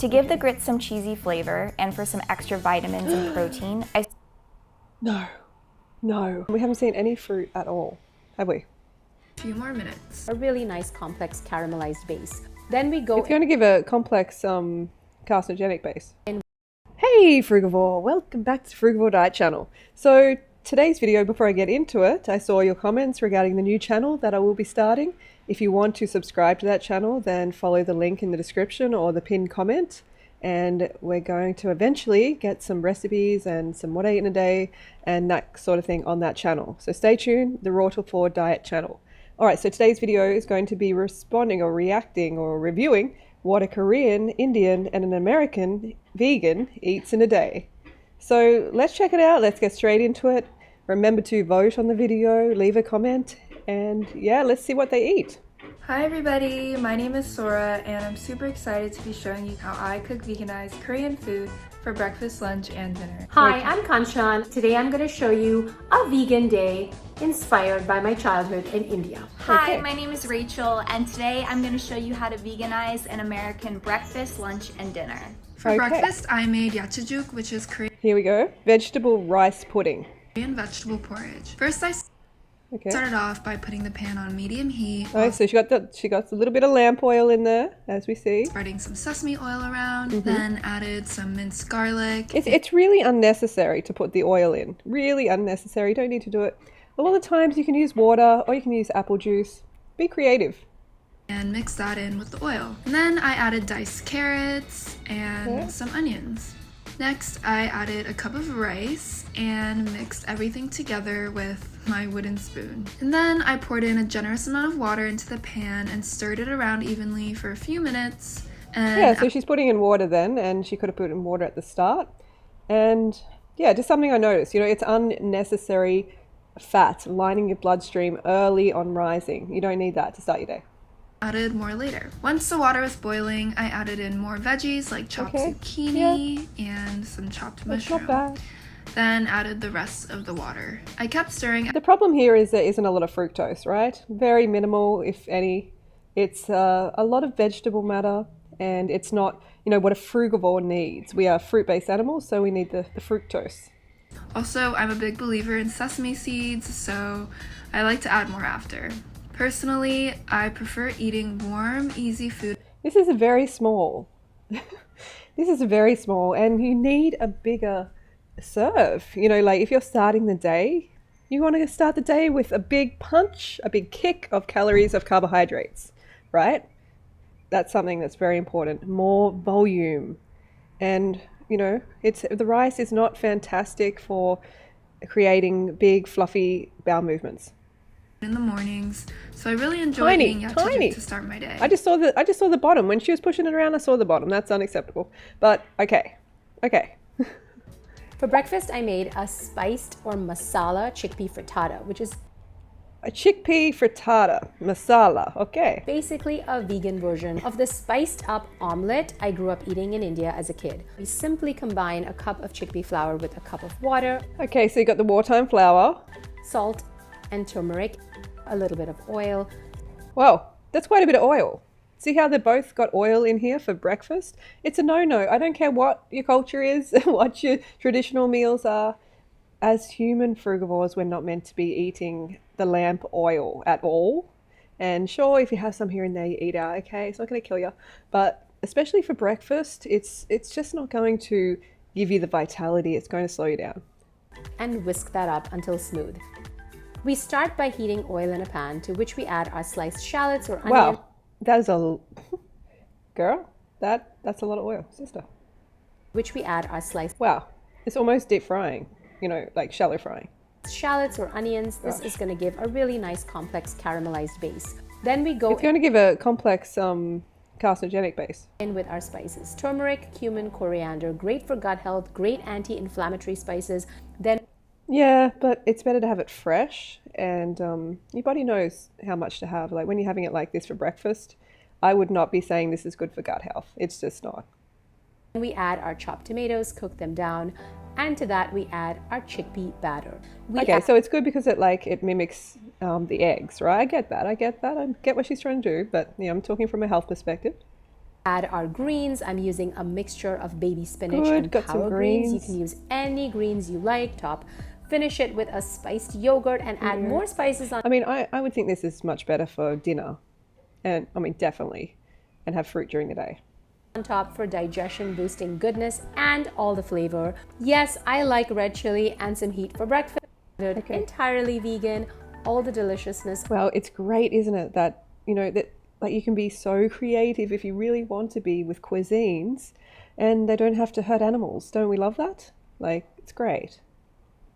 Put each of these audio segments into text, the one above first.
To give the grits some cheesy flavor and for some extra vitamins and protein, No. We haven't seen any fruit at all, have we? Few more minutes. A really nice complex caramelized base. Then we go If you want to give a complex carcinogenic base. Hey Frugivore, welcome back to Frugivore Diet Channel. So today's video, before I get into it, I saw your comments regarding the new channel that I will be starting. If you want to subscribe to that channel, then follow the link in the description or the pinned comment. And we're going to eventually get some recipes and some what I eat in a day and that sort of thing on that channel. So stay tuned, the Raw to Four Diet Channel. Alright, so today's video is going to be responding or reacting or reviewing what a Korean, Indian and an American vegan eats in a day. So let's check it out, let's get straight into it. Remember to vote on the video, leave a comment, and yeah, let's see what they eat. Hi everybody, my name is Sorah and I'm super excited to be showing you how I cook veganized Korean food for breakfast, lunch, and dinner. Hi, I'm Kanchan. Today I'm going to show you a vegan day inspired by my childhood in India. Hi, my name is Rachel, and today I'm going to show you how to veganize an American breakfast, lunch, and dinner. For breakfast, I made yachajuk, which is Korean Here we go, vegetable rice pudding. vegetable porridge. First, I started off by putting the pan on medium heat. Oh, so she got a little bit of lamp oil in there, as we see. Spreading some sesame oil around, then added some minced garlic. It's really unnecessary to put the oil in. Really unnecessary. You don't need to do it. A lot of times you can use water or you can use apple juice. Be creative. And mix that in with the oil. And then I added diced carrots and some onions. Next, I added a cup of rice and mixed everything together with my wooden spoon. And then I poured in a generous amount of water into the pan and stirred it around evenly for a few minutes. And yeah, so she's putting in water then, and she could have put in water at the start. And yeah, just something I noticed, it's unnecessary fat lining your bloodstream early on rising. You don't need that to start your day. Added more later. Once the water was boiling, I added in more veggies like chopped zucchini and some chopped mushroom. Not bad. Then added the rest of the water. I kept stirring. The problem here is there isn't a lot of fructose, right? Very minimal, if any. It's a lot of vegetable matter, and it's not, what a frugivore needs. We are fruit-based animals, so we need the fructose. Also, I'm a big believer in sesame seeds, so I like to add more after. Personally, I prefer eating warm, easy food. This is very small. This is very small, and you need a bigger serve. Like if you're starting the day, you want to start the day with a big punch, a big kick of calories of carbohydrates, right? That's something that's very important. More volume. And, the rice is not fantastic for creating big, fluffy bowel movements. In the mornings, so I really enjoy eating yachajuk to start my day. I just saw the bottom. When she was pushing it around, I saw the bottom. That's unacceptable. But okay. For breakfast, I made a spiced or masala chickpea frittata, which is a chickpea frittata, masala, okay. Basically a vegan version of the spiced up omelette I grew up eating in India as a kid. We simply combine a cup of chickpea flour with a cup of water. Okay, so you got the wartime flour. Salt and turmeric, a little bit of oil. Wow, that's quite a bit of oil. See how they both got oil in here for breakfast? It's a no-no. I don't care what your culture is, what your traditional meals are. As human frugivores, we're not meant to be eating the lamp oil at all. And sure, if you have some here and there, you eat out, okay? It's not going to kill you. But especially for breakfast, it's just not going to give you the vitality. It's going to slow you down. And whisk that up until smooth. We start by heating oil in a pan, to which we add our sliced shallots or onion. Wow, that is girl, that's a lot of oil, sister. Which we add our sliced. Wow, it's almost deep frying, like shallow frying. Shallots or onions. This is going to give a really nice complex caramelized base. Then we go. It's going to give a complex carcinogenic base. In with our spices: turmeric, cumin, coriander. Great for gut health. Great anti-inflammatory spices. Then. Yeah, but it's better to have it fresh, and your body knows how much to have. Like when you're having it like this for breakfast, I would not be saying this is good for gut health. It's just not. We add our chopped tomatoes, cook them down, and to that we add our chickpea batter. So it's good because it mimics the eggs, right? I get that. I get what she's trying to do, but I'm talking from a health perspective. Add our greens. I'm using a mixture of baby spinach Good, and got some power greens. You greens. can use any greens you like. Finish it with a spiced yogurt and add more spices on I mean, I would think this is much better for dinner. And I mean, definitely. And have fruit during the day. top for digestion boosting goodness and all the flavor. Yes, I like red chili and some heat for breakfast. Okay. Entirely vegan, all the deliciousness. Well, it's great, isn't it? That, you know, that like you can be so creative if you really want to be with cuisines and they don't have to hurt animals. Don't we love that? Like, it's great.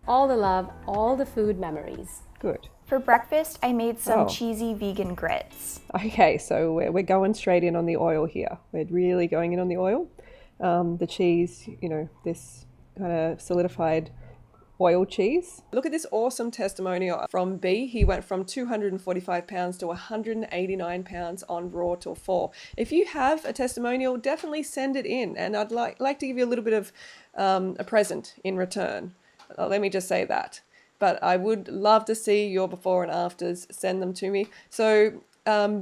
All the love, all the food memories. Good. For breakfast, I made some Oh. cheesy vegan grits. Okay, so we're going straight in on the oil here. We're really going in on the oil. The cheese, you know, this kind of solidified oil cheese. Look at this awesome testimonial from B. He went from 245 pounds to 189 pounds on Raw till 4. If you have a testimonial, definitely send it in. And I'd like to give you a little bit of a present in return. Let me just say that. But I would love to see your before and afters. Send them to me. So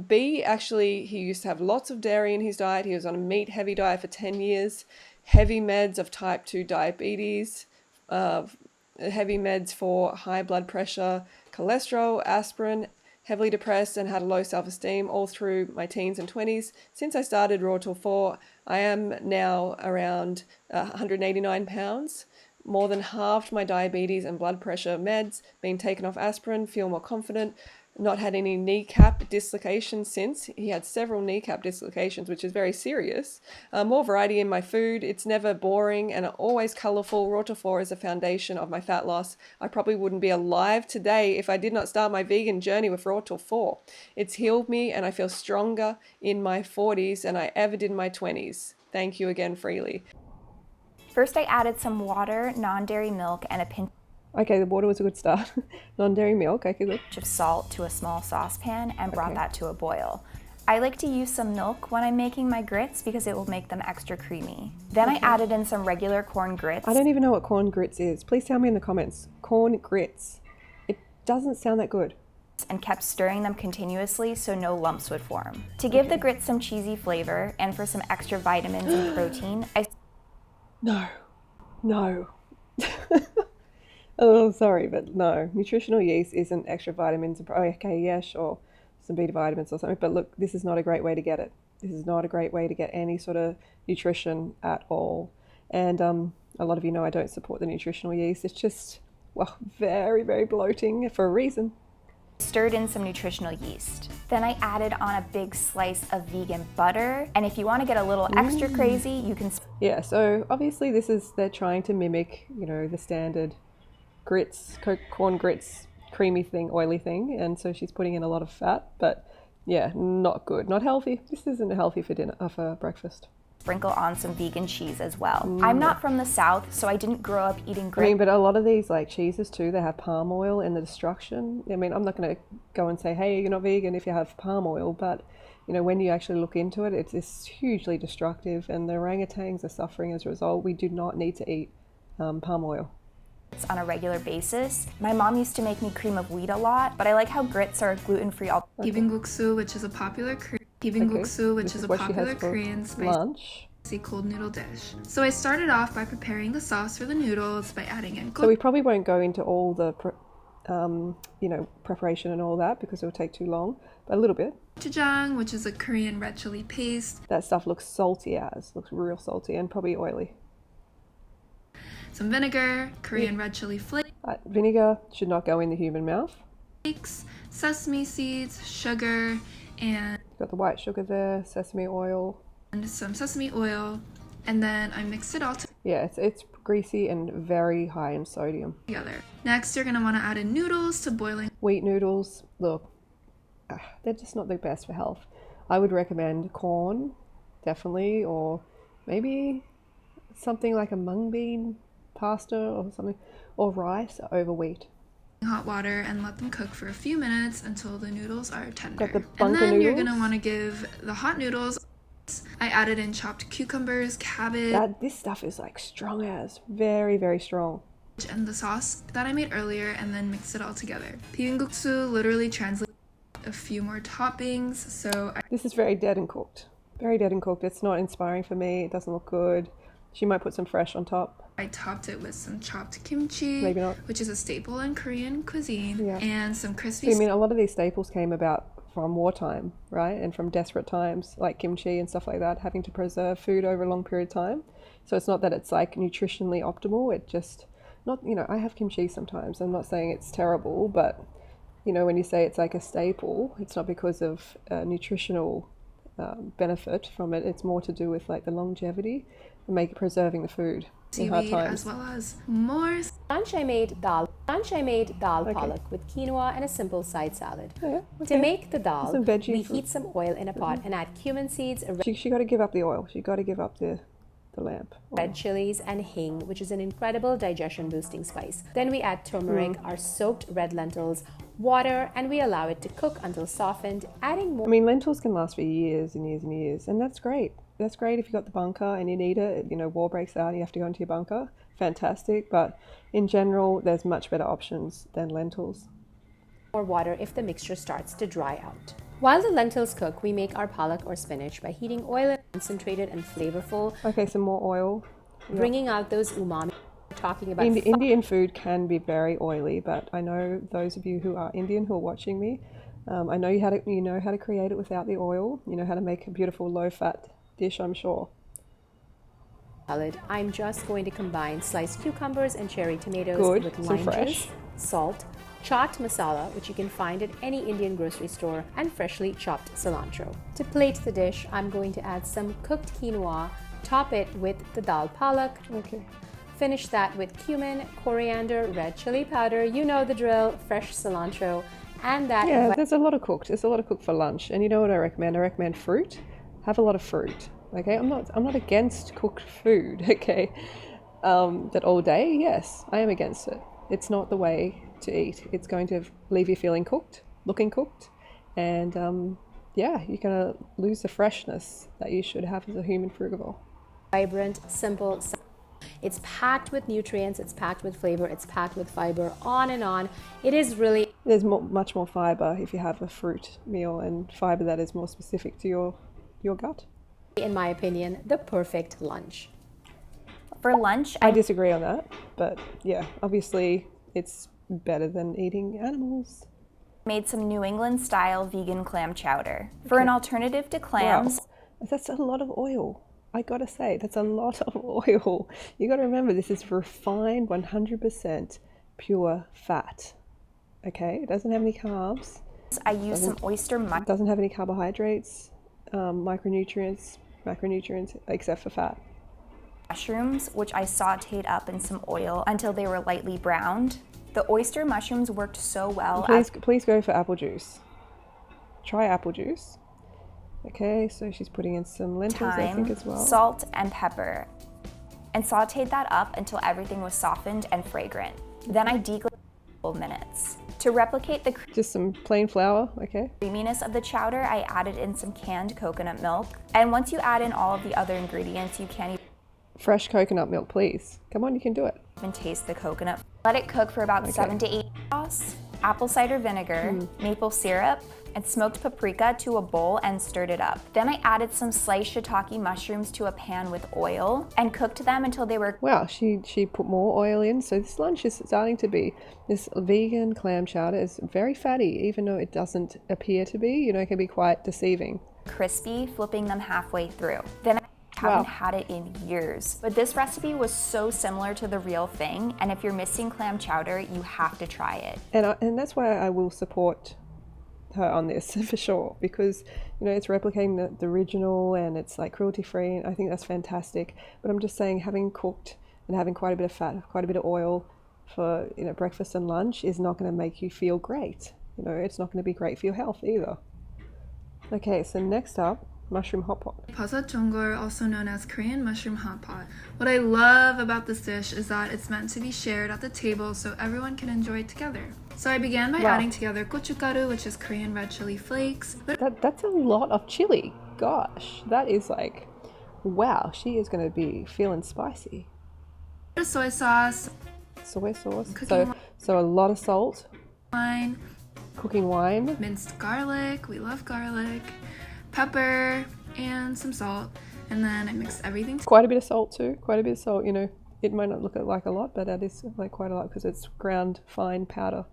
B, actually, he used to have lots of dairy in his diet. He was on a meat-heavy diet for 10 years. Heavy meds of type 2 diabetes. Heavy meds for high blood pressure, cholesterol, aspirin, heavily depressed and had a low self-esteem all through my teens and 20s. Since I started Raw till 4, I am now around 189 pounds. More than halved my diabetes and blood pressure meds, been taken off aspirin, feel more confident, not had any kneecap dislocations since. He had several kneecap dislocations, which is very serious. More variety in my food. It's never boring and always colourful. Raw till 4 is the foundation of my fat loss. I probably wouldn't be alive today if I did not start my vegan journey with Raw till 4. It's healed me and I feel stronger in my 40s than I ever did in my 20s. Thank you again, Freelee. First, I added some water, non-dairy milk, and a pinch Okay, the water was a good start. Non-dairy milk, okay, good. of salt to a small saucepan and brought that to a boil. I like to use some milk when I'm making my grits because it will make them extra creamy. Then I added in some regular corn grits. I don't even know what corn grits is. Please tell me in the comments. Corn grits. It doesn't sound that good. And kept stirring them continuously so no lumps would form. To give the grits some cheesy flavor and for some extra vitamins and protein, I No. Oh, sorry, but no. Nutritional yeast isn't extra vitamins. Oh, okay, yeah, sure. Some beta vitamins or something. But look, this is not a great way to get it. This is not a great way to get any sort of nutrition at all. And a lot of you know I don't support the nutritional yeast. It's just, well, very, very bloating for a reason. stirred in some nutritional yeast. Then I added on a big slice of vegan butter. And if you want to get a little extra crazy, you can... Yeah, so obviously they're trying to mimic, you know, the standard grits, corn grits, creamy thing, oily thing. And so she's putting in a lot of fat, but yeah, not good, not healthy. This isn't healthy for dinner, for breakfast. Sprinkle on some vegan cheese as well. I'm not from the South, so I didn't grow up eating I mean, but a lot of these like cheeses too, they have palm oil in the destruction. I mean, I'm not going to go and say, hey, you're not vegan if you have palm oil, but you know, when you actually look into it, it's hugely destructive, and the orangutans are suffering as a result. We do not need to eat palm oil on a regular basis. My mom used to make me cream of wheat a lot, but I like how grits are gluten-free. Bibimbap, which is a popular Korean lunch. spicy cold noodle dish. So I started off by preparing the sauce for the noodles by adding in So we probably won't go into all the you know, preparation and all that because it will take too long, but a little bit. gochujang, which is a Korean red chili paste. That stuff looks salty looks real salty and probably oily. Some vinegar, Korean red chili Vinegar should not go in the human mouth. flakes, sesame seeds, sugar, and Got the white sugar there, sesame oil. some sesame oil, and then I mixed it all Yeah, it's greasy and very high in sodium. together. Next, you're gonna want to add in noodles to boiling. Wheat noodles, look, they're just not the best for health. I would recommend corn, definitely, or maybe something like a mung bean pasta or something, or rice over wheat. Hot water and let them cook for a few minutes until the noodles are tender. Got the And bunker then you're noodles. gonna want to give the hot noodles. I added in chopped cucumbers, cabbage, This stuff is like strong as, very, very strong. and the sauce that I made earlier, and then mix it all together. Bibimbap literally translates a few more toppings, so I This is very dead and cooked. Very dead and cooked. It's not inspiring for me. It doesn't look good. She might put some fresh on top. I topped it with some chopped kimchi, Maybe not. which is a staple in Korean cuisine, Yeah. and some So, crispy. I mean, a lot of these staples came about from wartime, right? And from desperate times, like kimchi and stuff like that, having to preserve food over a long period of time. So it's not that it's like nutritionally optimal. It just, not, you know, I have kimchi sometimes. I'm not saying it's terrible, but, you know, when you say it's like a staple, it's not because of nutritional benefit from it. It's more to do with like the longevity and preserving the food in hard seaweed, times. as well as more. Lunch I made dal palak with quinoa and a simple side salad. Yeah, To okay. make the dal, Some veggie we fruit. heat some oil in a pot and add cumin seeds, She got to give up the oil. She got to give up the lamp. red chilies, and hing, which is an incredible digestion boosting spice. Then we add turmeric, our soaked red lentils, water, and we allow it to cook until softened, adding more. I mean, lentils can last for years and years and years, and that's great. That's great if you got the bunker and you need it. You know, war breaks out and you have to go into your bunker. Fantastic, but in general, there's much better options than lentils. More water if the mixture starts to dry out. While the lentils cook, we make our palak or spinach by heating oil and concentrated and flavorful, Okay, some more oil. bringing out those umami. We're talking about Indian food can be very oily, but I know those of you who are Indian who are watching me, I know you know how to create it without the oil. You know how to make a beautiful low-fat dish, I'm sure. salad. I'm just going to combine sliced cucumbers and cherry tomatoes Good, with some lime fresh. juice, salt, chopped masala, which you can find at any Indian grocery store, and freshly chopped cilantro. To plate the dish, I'm going to add some cooked quinoa, top it with the dal palak, Okay. finish that with cumin, coriander, red chili powder, you know the drill, fresh cilantro, and that. Yeah, there's a lot of cooked. There's a lot of cooked for lunch, and you know what I recommend? I recommend fruit. Have a lot of fruit. Okay, I'm not against cooked food. Okay, that all day. Yes, I am against it. It's not the way to eat. It's going to leave you feeling cooked, looking cooked, and yeah, you're gonna lose the freshness that you should have as a human frugivore. Vibrant, simple. It's packed with nutrients, it's packed with flavor, it's packed with fiber, on and on. It is really There's much more fiber if you have a fruit meal, and fiber that is more specific to your gut. in my opinion, the perfect lunch. For lunch, I disagree on that, but yeah, obviously it's better than eating animals. made some New England style vegan clam chowder. For an alternative to clams, Wow, that's a lot of oil. I gotta say, that's a lot of oil. You gotta remember, this is refined 100% pure fat. Okay, it doesn't have any carbs, I use some oyster it doesn't have any carbohydrates, macronutrients, except for fat. mushrooms, which I sauteed up in some oil until they were lightly browned. The oyster mushrooms worked so well. Please go for apple juice. Try apple juice. Okay, so she's putting in some lentils, I think, as well. Salt and pepper, and sauteed that up until everything was softened and fragrant. Then I deglazed for minutes. To replicate the Just some plain flour, okay? creaminess of the chowder, I added in some canned coconut milk. And once you add in all of the other ingredients, you can't Fresh coconut milk, please. Come on, you can do it. even taste the coconut. Let it cook for about 7 to 8 minutes. Apple cider vinegar, maple syrup, and smoked paprika to a bowl and stirred it up. Then I added some sliced shiitake mushrooms to a pan with oil and cooked them until they were Wow, she put more oil in. So this lunch is starting to be, this vegan clam chowder is very fatty, even though it doesn't appear to be. You know, it can be quite deceiving. crispy, flipping them halfway through. Then I haven't had it in years. But this recipe was so similar to the real thing, and if you're missing clam chowder, you have to try it. And that's why I will support her on this for sure, because you know it's replicating the original and it's like cruelty free, and I think that's fantastic. But I'm just saying, having cooked and having quite a bit of fat, quite a bit of oil for breakfast and lunch is not going to make you feel great. You know, it's not going to be great for your health either. Okay, so next up, mushroom hot pot. Pasat jonggol, also known as Korean mushroom hot pot. What I love about this dish is that it's meant to be shared at the table so everyone can enjoy it together. So I began by adding together gochugaru, which is Korean red chili flakes. That's a lot of chili. Gosh, that is like, wow, she is going to be feeling spicy. Soy sauce, Soy sauce. Cooking So a lot of salt, wine, cooking wine. minced garlic, we love garlic, pepper, and some salt, and then I mixed everything Quite a bit of salt too. Quite a bit of salt, you know. It might not look like a lot, but that is like quite a lot because it's ground fine powder.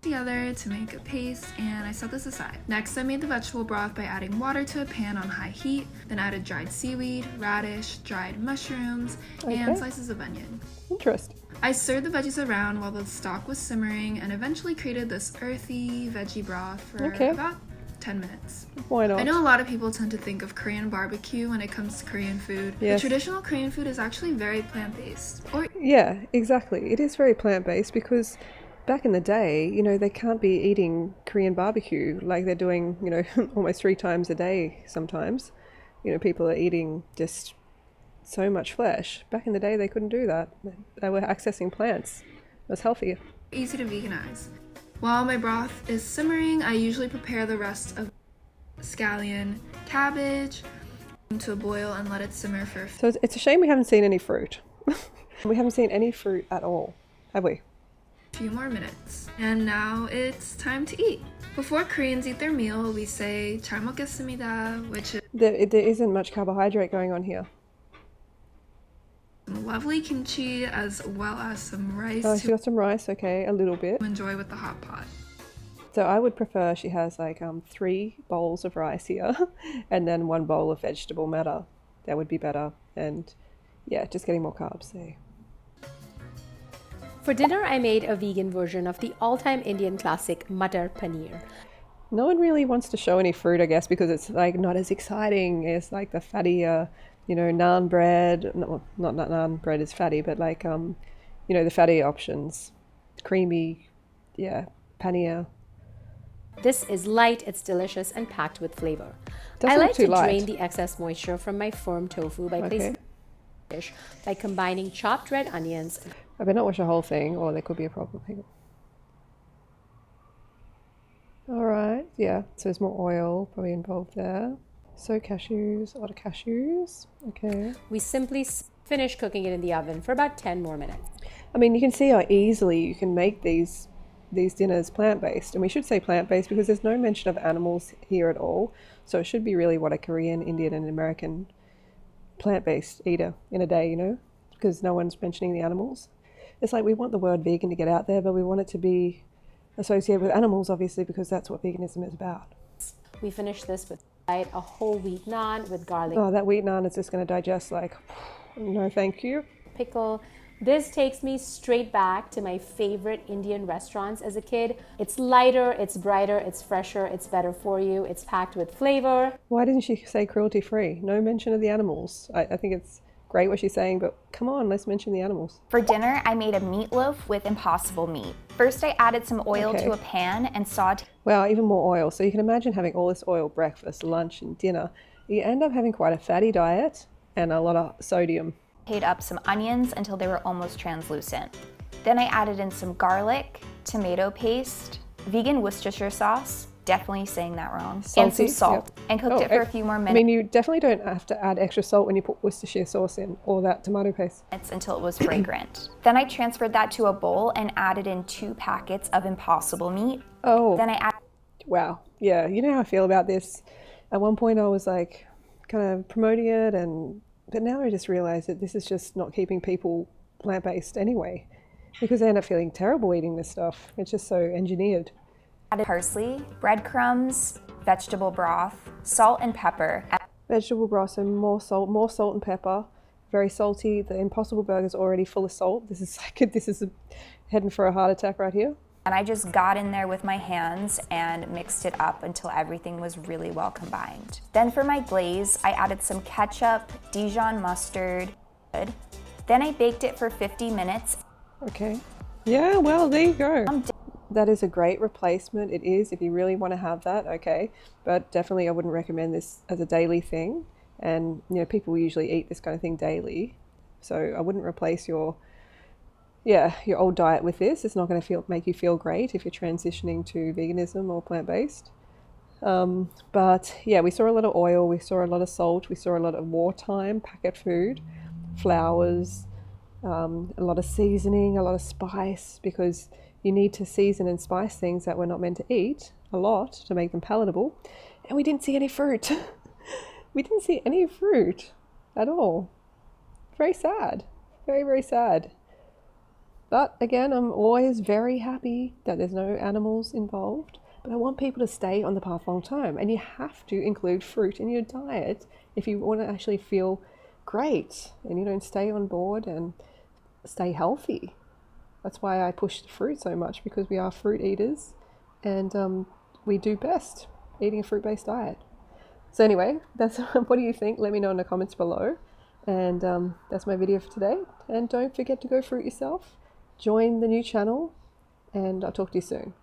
together to make a paste, and I set this aside. Next, I made the vegetable broth by adding water to a pan on high heat, then added dried seaweed, radish, dried mushrooms, and slices of onion. Interesting. I stirred the veggies around while the stock was simmering and eventually created this earthy veggie broth for about 10 minutes. Why not? I know a lot of people tend to think of Korean barbecue when it comes to Korean food. Yes. The traditional Korean food is actually very plant-based. Yeah, exactly. It is very plant-based because back in the day, you know, they can't be eating Korean barbecue like they're doing, you know, almost 3 times a day sometimes. You know, people are eating just so much flesh. Back in the day, they couldn't do that. They were accessing plants. It was healthier. Easy to veganize. While my broth is simmering, I usually prepare the rest of scallion, cabbage to a boil and let it simmer for So it's a shame we haven't seen any fruit. We haven't seen any fruit at all, have we? a few more minutes. And now it's time to eat. Before Koreans eat their meal, we say 잘 먹겠습니다, which is There isn't much carbohydrate going on here. some lovely kimchi as well as some rice Oh, she got some rice, okay, a little bit. to enjoy with the hot pot. So I would prefer she has like 3 bowls of rice here and then 1 bowl of vegetable matter. That would be better. And yeah, just getting more carbs there. For dinner, I made a vegan version of the all-time Indian classic mutter paneer. No one really wants to show any fruit, I guess, because it's like not as exciting as like the fattier, you know, naan bread. No, not naan bread is fatty, but like, you know, the fatty options. Creamy, yeah, paneer. This is light, it's delicious, and packed with flavor. Doesn't I look like too to light. drain the excess moisture from my firm tofu by placing dish by combining chopped red onions. I better not wash the whole thing, or there could be a problem. Hang on. All right, yeah. So there's more oil probably involved there. So cashews, a lot of cashews. Okay. We simply finish cooking it in the oven for about 10 more minutes. I mean, you can see how easily you can make these dinners plant-based, and we should say plant-based because there's no mention of animals here at all. So it should be really what a Korean, Indian, and American plant-based eater in a day, you know, because no one's mentioning the animals. It's like we want the word vegan to get out there, but we want it to be associated with animals, obviously, because that's what veganism is about. We finish this with a whole wheat naan with garlic Oh, that wheat naan is just going to digest like, no thank you. pickle. This takes me straight back to my favorite Indian restaurants as a kid. It's lighter, it's brighter, it's fresher, it's better for you, it's packed with flavor. Why didn't she say cruelty-free? No mention of the animals. I think it's great what she's saying, but come on, let's mention the animals. For dinner, I made a meatloaf with impossible meat. First, I added some oil to a pan and sauteed Wow, even more oil. So you can imagine having all this oil breakfast, lunch, and dinner. You end up having quite a fatty diet and a lot of sodium. up some onions until they were almost translucent. Then I added in some garlic, tomato paste, vegan Worcestershire sauce, definitely saying that wrong, and some Salty, salt, yep. and cooked it for a few more I minutes mean, you definitely don't have to add extra salt when you put Worcestershire sauce in or that tomato paste. until it was fragrant. Then I transferred that to a bowl and added in 2 packets of impossible meat. Oh, Then I added wow. Yeah, you know how I feel about this. At one point I was like kind of promoting it, but now I just realize that this is just not keeping people plant-based anyway, because they end up feeling terrible eating this stuff. It's just so engineered. parsley, breadcrumbs, vegetable broth, salt and pepper. Vegetable broth, so more salt and pepper. Very salty. The Impossible Burger is already full of salt. This is heading for a heart attack right here. And I just got in there with my hands and mixed it up until everything was really well combined. Then for my glaze, I added some ketchup, Dijon mustard. Then I baked it for 50 minutes. Okay. Yeah, well, there you go. That is a great replacement. It is, if you really want to have that, okay. But definitely I wouldn't recommend this as a daily thing. And, you know, people usually eat this kind of thing daily. So I wouldn't replace your old diet with this. It's not going to make you feel great if you're transitioning to veganism or plant-based. But yeah, we saw a lot of oil, we saw a lot of salt, we saw a lot of wartime packet food, flours, a lot of seasoning, a lot of spice, because you need to season and spice things that we're not meant to eat a lot to make them palatable. And we didn't see any fruit. we didn't see any fruit at all. Very sad. Very, very sad. But again, I'm always very happy that there's no animals involved. But I want people to stay on the path long term. And you have to include fruit in your diet if you want to actually feel great and you don't stay on board and stay healthy. That's why I push the fruit so much, because we are fruit eaters and we do best eating a fruit-based diet. So anyway, that's what do you think? Let me know in the comments below. And that's my video for today. And don't forget to go fruit yourself. Join the new channel and I'll talk to you soon.